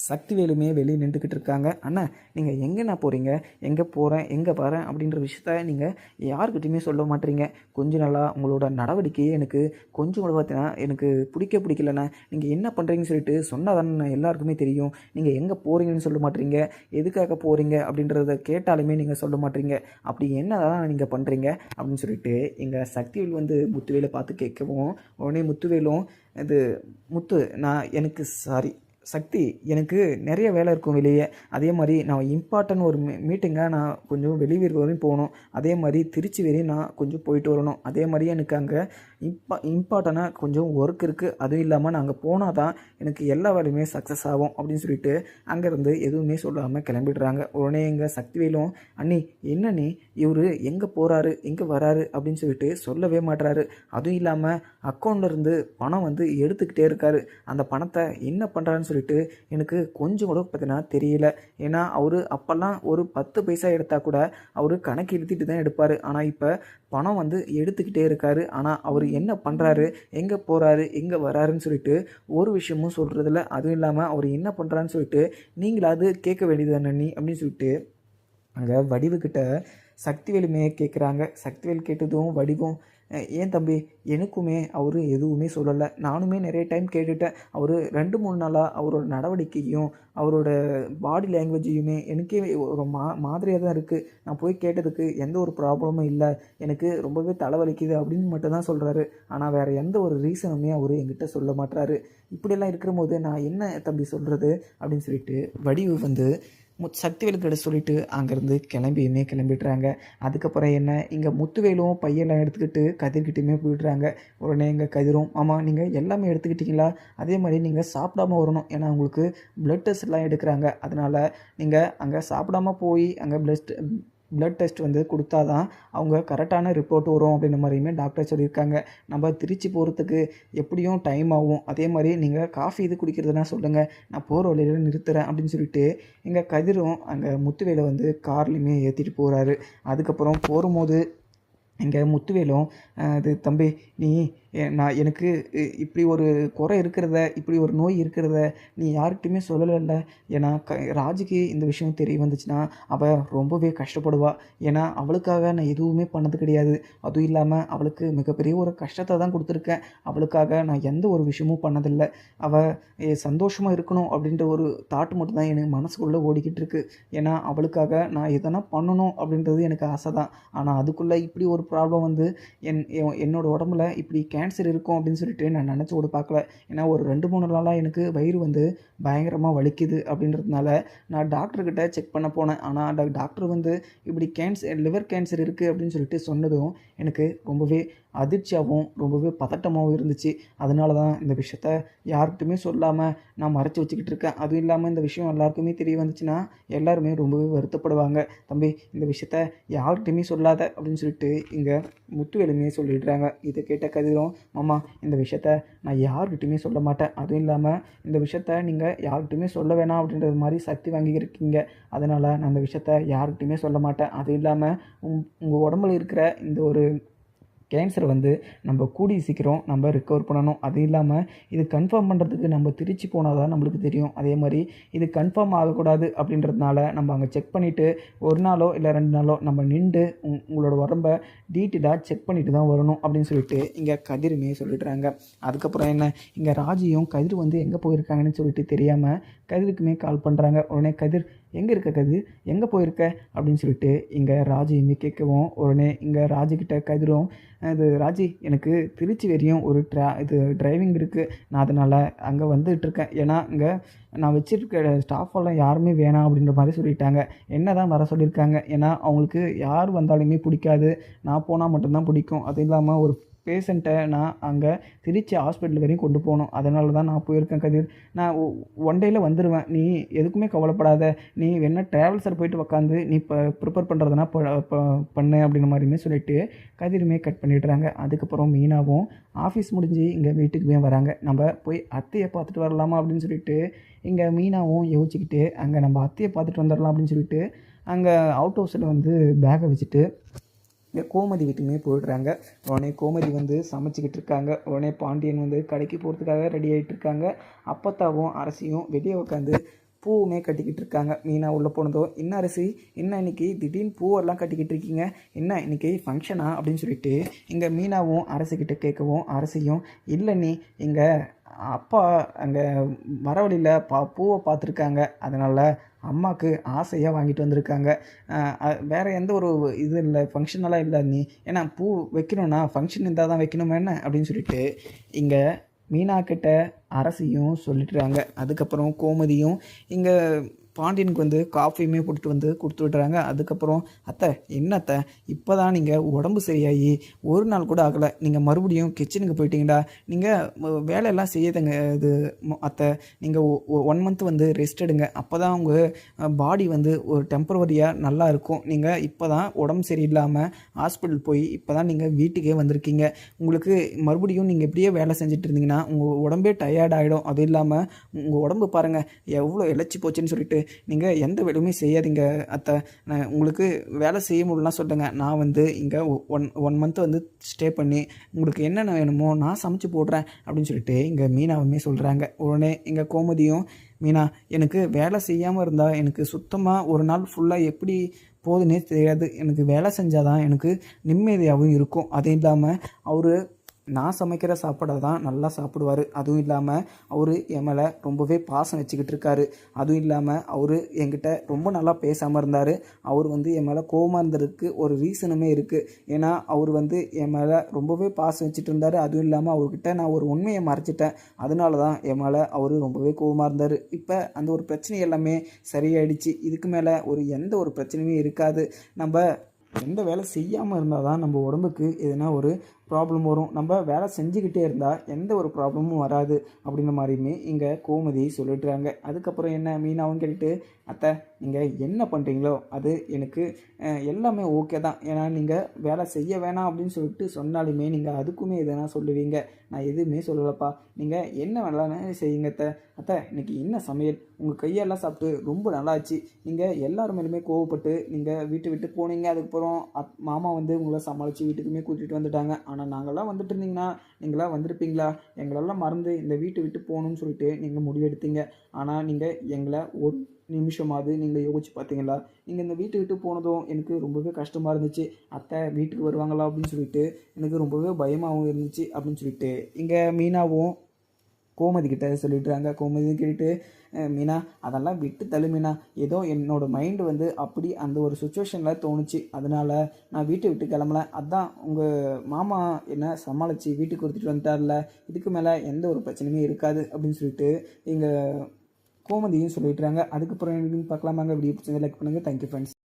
சக்திவேலுமே வெளியே நின்றுக்கிட்டு இருக்காங்க. அண்ணா நீங்கள் எங்கேண்ணா போகிறீங்க, எங்கே போகிறேன் எங்கே வரேன் அப்படின்ற விஷயத்த நீங்கள் யாருக்கிட்டையுமே சொல்ல மாட்டீங்க. கொஞ்சம் நாளா உங்களோட நடவடிக்கையே எனக்கு கொஞ்சம் கூட பார்த்தீங்கன்னா எனக்கு பிடிக்கலண்ணா. நீங்கள் என்ன பண்ணுறீங்கன்னு சொல்லிட்டு சொன்னால் தானே எல்லாருக்குமே தெரியும். நீங்கள் எங்கே போகிறீங்கன்னு சொல்ல மாட்டீங்க, எதுக்காக போகிறீங்க அப்படின்றத கேட்டாலுமே நீங்கள் சொல்ல மாட்டீங்க. அப்படி என்ன தான் நீங்கள் பண்ணுறீங்க அப்படின்னு சொல்லிட்டு எங்கள் சக்திவேல் வந்து முத்துவேலை பார்த்து கேட்கவும், உடனே முத்துவேலும் இது முத்து எனக்கு சாரி சக்தி, எனக்கு நிறைய வேலை இருக்கும் வெளியே. அதே மாதிரி நான் இம்பார்ட்டன்ட் ஒரு மீட்டிங்காக நான் கொஞ்சம் வெளியூர் வரையும் போகணும். அதே மாதிரி திருச்சி வரையும் நான் கொஞ்சம் போயிட்டு வரணும். அதே மாதிரி எனக்கு அங்கே இம்பார்ட்டனாக கொஞ்சம் ஒர்க் இருக்குது. அதுவும் இல்லாமல் நான் அங்கே போனால் தான் எனக்கு எல்லா வேலையுமே சக்ஸஸ் ஆகும் அப்படின்னு சொல்லிட்டு அங்கேருந்து எதுவுமே சொல்லாமல் கிளம்பிடுறாங்க. உடனே எங்கள் சக்திவேலும், அண்ணி என்ன நீ இவர் எங்கே போகிறாரு எங்கே வராரு அப்படின்னு சொல்லிட்டு சொல்லவே மாட்டுறாரு. அதுவும் இல்லாமல் அக்கௌண்ட்லேருந்து பணம் வந்து எடுத்துக்கிட்டே இருக்காரு. அந்த பணத்தை என்ன பண்ணுறாருன்னு சொல்லிட்டு எனக்கு கொஞ்சம் கூட பார்த்தீங்கன்னா தெரியல. ஏன்னா அவர் அப்போல்லாம் ஒரு 10 பைசா எடுத்தால் கூட அவர் கணக்கு எழுத்திட்டு தான் எடுப்பார். ஆனால் இப்போ பணம் வந்து எடுத்துக்கிட்டே இருக்காரு. ஆனால் அவர் என்ன பண்ணுறாரு எங்கே போகிறாரு எங்கே வராருன்னு சொல்லிட்டு ஒரு விஷயமும் சொல்கிறதில்ல. அதுவும் இல்லாமல் அவர் என்ன பண்ணுறான்னு சொல்லிட்டு நீங்களாவது கேட்க வேண்டியது அண்ணி அப்படின்னு சொல்லிட்டு அங்கே வடிவுக்கிட்ட சக்திவேலுமே கேட்குறாங்க. சக்திவேல் கேட்டதும் வடிவும், ஏன் தம்பி எனக்குமே அவர் எதுவுமே சொல்லலை, நானுமே நிறைய டைம் கேட்டுட்டேன். அவர் 2-3 நாளாக அவரோட நடவடிக்கையும் அவரோட பாடி லாங்குவேஜையுமே எனக்கே ஒரு மாதிரியாக தான் இருக்குது. நான் போய் கேட்டதுக்கு எந்த ஒரு ப்ராப்ளமும் இல்லை, எனக்கு ரொம்பவே தலைவலிக்குது அப்படின்னு மட்டும் தான் சொல்கிறாரு. ஆனால் வேறு எந்த ஒரு ரீசனுமே அவர் என்கிட்ட சொல்ல மாட்டுறாரு. இப்படியெல்லாம் இருக்கிற போது நான் என்ன தம்பி சொல்கிறது அப்படின்னு சொல்லிட்டு வடிவு வந்து சக்திவேலுக்கிட்ட சொல்லிவிட்டு அங்கேருந்து கிளம்பிடுறாங்க. அதுக்கப்புறம் என்ன இங்கே முத்துவேலும் பையெல்லாம் எடுத்துக்கிட்டு கதிர்கிட்டையுமே போயிடுறாங்க. உடனே எங்கள் கதிரும், ஆமாம் நீங்கள் எல்லாமே எடுத்துக்கிட்டிங்களா, அதே மாதிரி நீங்கள் சாப்பிடாமல் வரணும், ஏன்னா உங்களுக்கு ப்ளட் டெஸ்ட்லாம் எடுக்கிறாங்க, அதனால் நீங்கள் அங்கே சாப்பிடாமல் போய் அங்கே ப்ளட் டெஸ்ட் வந்து கொடுத்தா தான் அவங்க கரெக்டான ரிப்போர்ட் வரும் அப்படின்ற மாதிரியுமே டாக்டர் சொல்லியிருக்காங்க. நம்ம திருச்சி போகிறதுக்கு எப்படியும் டைம் ஆகும். அதே மாதிரி நீங்கள் காஃபி இது குடிக்கிறதுனா சொல்லுங்கள், நான் போகிற வழியில் நிறுத்துகிறேன் அப்படின்னு சொல்லிட்டு எங்கள் கதிரும் அங்கே முத்துவேலை வந்து கார்லேயுமே ஏற்றிட்டு போகிறாரு. அதுக்கப்புறம் போகும்போது இங்கே முத்துவேலும் அது தம்பி நீ நான் எனக்கு இப்படி ஒரு குறை இருக்கிறத இப்படி ஒரு நோய் இருக்கிறத நீ யார்கிட்டையுமே சொல்லலைல்ல. ஏன்னா ராஜுக்கு இந்த விஷயம் தெரிய வந்துச்சுன்னா அவள் ரொம்பவே கஷ்டப்படுவா. ஏன்னா அவளுக்காக நான் எதுவுமே பண்ணது கிடையாது. அதுவும் இல்லாமல் அவளுக்கு மிகப்பெரிய ஒரு கஷ்டத்தை தான் கொடுத்துருக்கேன். அவளுக்காக நான் எந்த ஒரு விஷயமும் பண்ணதில்லை. அவள் சந்தோஷமாக இருக்கணும் அப்படின்ற ஒரு தாட் மட்டும் தான் எனக்கு மனசுக்குள்ளே ஓடிக்கிட்டு இருக்கு. ஏன்னா அவளுக்காக நான் எதனா பண்ணணும் அப்படின்றது எனக்கு ஆசை தான். ஆனால் அதுக்குள்ளே இப்படி ஒரு ப்ராப்ளம் வந்து என்னோடய உடம்புல இப்படி கேன்சர் இருக்கும் அப்படின்னு சொல்லிட்டு நான் நினச்சி கூட பார்க்கல. ஏன்னா ஒரு 2-3 நாளாக எனக்கு வயிறு வந்து பயங்கரமாக வலிக்குது அப்படின்றதுனால நான் டாக்டர்கிட்ட செக் பண்ண போனேன். ஆனால் அந்த டாக்டர் வந்து இப்படி லிவர் கேன்சர் இருக்குது அப்படின்னு சொல்லிட்டு சொன்னதும் எனக்கு ரொம்பவே அதிர்ச்சியாகவும் ரொம்பவே பதட்டமாகவும் இருந்துச்சு. அதனால தான் இந்த விஷயத்த யார்கிட்டையுமே சொல்லாமல் நான் மறைச்சி வச்சுக்கிட்டு இருக்கேன். அதுவும் இல்லாமல் இந்த விஷயம் எல்லாருக்குமே தெரிய வந்துச்சுன்னா எல்லாருமே ரொம்பவே வருத்தப்படுவாங்க. தம்பி இந்த விஷயத்த யார்கிட்டையுமே சொல்லாத அப்படின்னு சொல்லிட்டு இங்கே முத்துவேலுமே சொல்லிடுறாங்க. இதை கேட்ட கதிரும், மாமா இந்த விஷயத்த நான் யார்கிட்டையுமே சொல்ல மாட்டேன். அதுவும் இல்லாமல் இந்த விஷயத்த நீங்கள் யார்கிட்டையுமே சொல்ல வேணாம் அப்படின்றது மாதிரி சக்தி வாங்கியிருக்கீங்க. அதனால் நான் இந்த விஷயத்த யார்கிட்டையுமே சொல்ல மாட்டேன். அதுவும் இல்லாமல் உங்கள் உடம்புல இருக்கிற இந்த ஒரு கேன்சர் வந்து நம்ம கூடிய சீக்கிரம் நம்ம ரிக்கவர் பண்ணணும். அது இல்லாமல் இது கன்ஃபார்ம் பண்ணுறதுக்கு நம்ம திருச்சி போனால் தான் நம்மளுக்கு தெரியும். அதே மாதிரி இது கன்ஃபார்ம் ஆகக்கூடாது அப்படின்றதுனால நம்ம அங்கே செக் பண்ணிவிட்டு 1 நாளோ இல்லை 2 நாளோ நம்ம நின்று உங்களோட உடம்பை டீட்டெயிலாக செக் பண்ணிட்டு தான் வரணும் அப்படின்னு சொல்லிட்டு இங்கே கதிருமே சொல்லிடுறாங்க. அதுக்கப்புறம் என்ன, இங்கே ராஜியும் கதிர் வந்து எங்கே போயிருக்காங்கன்னு சொல்லிட்டு தெரியாமல் கதிருக்குமே கால் பண்ணுறாங்க. உடனே கதிர் எங்கே இருக்க கதிர், எங்கே போயிருக்க அப்படின்னு சொல்லிட்டு இங்கே ராஜியுமே கேட்கவும், உடனே இங்கே ராஜிக்கிட்ட கதிரும், அது ராஜி எனக்கு திருச்சி வரையும் ஒரு டிரைவிங் இருக்குது, நான் அதனால் அங்கே வந்துட்டுருக்கேன். ஏன்னா இங்கே நான் வச்சுருக்க ஸ்டாஃபெல்லாம் யாருமே வேணாம் அப்படின்ற மாதிரி சொல்லிட்டாங்க. என்ன தான் வர சொல்லியிருக்காங்க. ஏன்னா அவங்களுக்கு யார் வந்தாலுமே பிடிக்காது, நான் போனால் மட்டும்தான் பிடிக்கும். அதுவும் இல்லாமல் ஒரு பேஷண்ட்டை நான் அங்கே திருச்சி ஹாஸ்பிட்டல் வரையும் கொண்டு போகணும். அதனால தான் நான் போயிருக்கேன் கதிர். நான் 1 டேயில் வந்துடுவேன். நீ எதுக்குமே கவலைப்படாத. நீ வேணா ட்ராவல்ஸில் போய்ட்டு உக்காந்து நீ ப்ரிப்பேர் பண்ணுறதுனா பண்ணு அப்படின்ற மாதிரியுமே சொல்லிவிட்டு கதிருமே கட் பண்ணிடுறாங்க. அதுக்கப்புறம் மீனாவும் ஆஃபீஸ் முடிஞ்சு இங்கே வீட்டுக்குமே வராங்க. நம்ம போய் அத்தையை பார்த்துட்டு வரலாமா அப்படின்னு சொல்லிட்டு இங்கே மீனாவும் யோசிச்சுக்கிட்டு அங்கே நம்ம அத்தையை பார்த்துட்டு வந்துடலாம் அப்படின்னு சொல்லிட்டு அங்கே அவுட் ஹவுஸில் வந்து பேக்கை வச்சுட்டு கோமதி வீட்டுக்குமே போயிடுறாங்க. உடனே கோமதி வந்து சமைச்சிக்கிட்டு இருக்காங்க. உடனே பாண்டியன் வந்து கடைக்கு போகிறதுக்காக ரெடி ஆகிட்டு இருக்காங்க. அப்பத்தாவும் அரசியும் வெளியே உட்காந்து பூவுமே கட்டிக்கிட்டு இருக்காங்க. மீனா உள்ளே போனதோ, என்ன அரசி, என்ன இன்றைக்கி திடீர்னு பூவெல்லாம் கட்டிக்கிட்டு இருக்கீங்க, என்ன இன்றைக்கி ஃபங்க்ஷனா அப்படின்னு சொல்லிட்டு இங்கே மீனாவும் அரசிக்கிட்ட கேட்கவும், அரசியும் இல்லை நீ இங்கே அப்பா அங்கே வர வழியில் பூவை பார்த்துருக்காங்க, அதனால் அம்மாவுக்கு ஆசையாக வாங்கிட்டு வந்திருக்காங்க. வேறு எந்த ஒரு இது இல்லை, ஃபங்க்ஷனெல்லாம் இல்லை நீ, ஏன்னா பூ வைக்கணும்னா ஃபங்க்ஷன் இருந்தால் தான் வைக்கணுமா என்ன அப்படின்னு சொல்லிட்டு இங்கே மீனா கிட்ட அரசியும் சொல்லிட்டுறாங்க. அதுக்கப்புறம் கோமதியும் இங்கே பாண்டியனுக்கு வந்து காஃபியுமே போட்டுட்டு வந்து கொடுத்து விட்றாங்க. அதுக்கப்புறம் அத்தை என்ன அத்தை, இப்போ தான் நீங்கள் உடம்பு சரியாகி 1 நாள் கூட ஆகலை, நீங்கள் மறுபடியும் கிச்சனுக்கு போயிட்டீங்களா, நீங்கள் வேலையெல்லாம் செய்யுதுங்க இது அத்தை, நீங்கள் 1 மந்த் வந்து ரெஸ்ட் எடுங்க, அப்போ தான் உங்கள் பாடி வந்து ஒரு டெம்பரவரியாக நல்லா இருக்கும். நீங்கள் இப்போ தான் உடம்பு சரியில்லாமல் ஹாஸ்பிட்டல் போய் இப்போ தான் நீங்கள் வீட்டுக்கே வந்திருக்கீங்க. உங்களுக்கு மறுபடியும் நீங்கள் இப்படியே வேலை செஞ்சுட்டு இருந்தீங்கன்னா உங்கள் உடம்பே டயர்ட் ஆகிடும். அதுவும் இல்லாமல் உங்கள் உடம்பு பாருங்கள் எவ்வளோ இழைச்சி போச்சுன்னு சொல்லிட்டு நீங்கள் எந்த வேலையுமே செய்யாதீங்க அத்தை, நான் உங்களுக்கு வேலை செய்ய முடியலனா சொல்லுங்கள், நான் வந்து இங்கே ஒன் மந்த் வந்து ஸ்டே பண்ணி உங்களுக்கு என்னென்ன வேணுமோ நான் சமைச்சு போடுறேன் அப்படின்னு சொல்லிட்டு இங்கே மீனாவுமே சொல்கிறாங்க. உடனே இங்கே கோமதியும், மீனா எனக்கு வேலை செய்யாமல் இருந்தால் எனக்கு சுத்தமாக ஒரு நாள் ஃபுல்லாக எப்படி போகுதுன்னே தெரியாது, எனக்கு வேலை செஞ்சால் தான் எனக்கு நிம்மதியாகவும் இருக்கும். அதுவும் இல்லாமல் அவர் நான் சமைக்கிற சாப்பாடை தான் நல்லா சாப்பிடுவார். அதுவும் இல்லாமல் அவர் என் மேலே ரொம்பவே பாசம் வச்சுக்கிட்டு இருக்காரு. அதுவும் இல்லாமல் அவர் என்கிட்ட ரொம்ப நல்லா பேசாமல் இருந்தார். அவர் வந்து என் மேலே கோவமாக இருந்ததுக்கு ஒரு ரீசனுமே இருக்குது. ஏன்னா அவர் வந்து என் மேலே ரொம்பவே பாசம் வச்சுட்டு இருந்தார். அதுவும் இல்லாமல் அவர்கிட்ட நான் ஒரு உண்மையை மறைச்சிட்டேன். அதனால தான் என் மேலே அவர் ரொம்பவே கோவமாக இருந்தார். இப்போ அந்த ஒரு பிரச்சனை எல்லாமே சரியாயிடுச்சு. இதுக்கு மேலே எந்த ஒரு பிரச்சனையுமே இருக்காது. நம்ம எந்த வேலை செய்யாமல் இருந்தால் தான் நம்ம உடம்புக்கு எதுனா ஒரு ப்ராப்ளம் வரும். நம்ம வேலை செஞ்சுக்கிட்டே இருந்தால் எந்த ஒரு ப்ராப்ளமும் வராது அப்படின்ற மாதிரியுமே இங்கே கோமதி சொல்லிட்டுறாங்க. அதுக்கப்புறம் என்ன மீனாவும் கேட்டுட்டு, அத்தை நீங்கள் என்ன பண்ணுறீங்களோ அது எனக்கு எல்லாமே ஓகே தான். ஏன்னா நீங்கள் வேலை செய்ய வேணாம் அப்படின்னு சொல்லிட்டு சொன்னாலுமே நீங்கள் அதுக்குமே எதனா சொல்லுவீங்க. நான் எதுவுமே சொல்லலப்பா. நீங்கள் என்ன வேணாலும் செய்யுங்க அத்தை. அத்தை இன்னைக்கு என்ன சமையல்? உங்கள் கையெல்லாம் சாப்பிட்டு ரொம்ப நல்லாச்சு. நீங்கள் எல்லார் மேலுமே கோவப்பட்டு நீங்கள் வீட்டை விட்டு போனீங்க. அதுக்கப்புறம் மாமா வந்து உங்களை சமாளித்து வீட்டுக்குமே கூட்டிகிட்டு வந்துட்டாங்க. ஆனால் நாங்கள்லாம் வந்துட்டு இருந்தீங்கன்னா நீங்களாம் வந்திருப்பீங்களா? எங்களெல்லாம் மறந்து இந்த வீட்டை விட்டு போகணுன்னு சொல்லிட்டு நீங்கள் முடிவெடுத்தீங்க. ஆனால் நீங்கள் எங்களை ஒரு நிமிஷமாவது நீங்கள் யோசிச்சு பார்த்தீங்களா? நீங்கள் இந்த வீட்டை விட்டு போனதும் எனக்கு ரொம்பவே கஷ்டமாக இருந்துச்சு. அத்தை வீட்டுக்கு வருவாங்களா அப்படின்னு சொல்லிட்டு எனக்கு ரொம்பவே பயமாகவும் இருந்துச்சு அப்படின்னு சொல்லிட்டு இங்கே மீனாவும் கோமதி கிட்ட சொல்லிட்டுறாங்க. கோமதி கேட்டு, மீனா அதெல்லாம் விட்டு தள்ளு மீனா. ஏதோ என்னோடய மைண்டு வந்து அப்படி அந்த ஒரு சுச்சுவேஷனில் தோணுச்சு. அதனால் நான் வீட்டை விட்டு கிளம்பல. அதான் உங்கள் மாமா என்ன சமாளித்து வீட்டுக்கு கொடுத்துட்டு வந்துட்டார்ல, இதுக்கு மேலே எந்த ஒரு பிரச்சனையுமே இருக்காது அப்படின்னு சொல்லிட்டு எங்கள் கோமதியும் சொல்லிட்டுறாங்க. அதுக்கப்புறம் பார்க்கலாமாங்க. வீடியோ பிடிச்சதை லைக் பண்ணுங்கள். Thank you friends.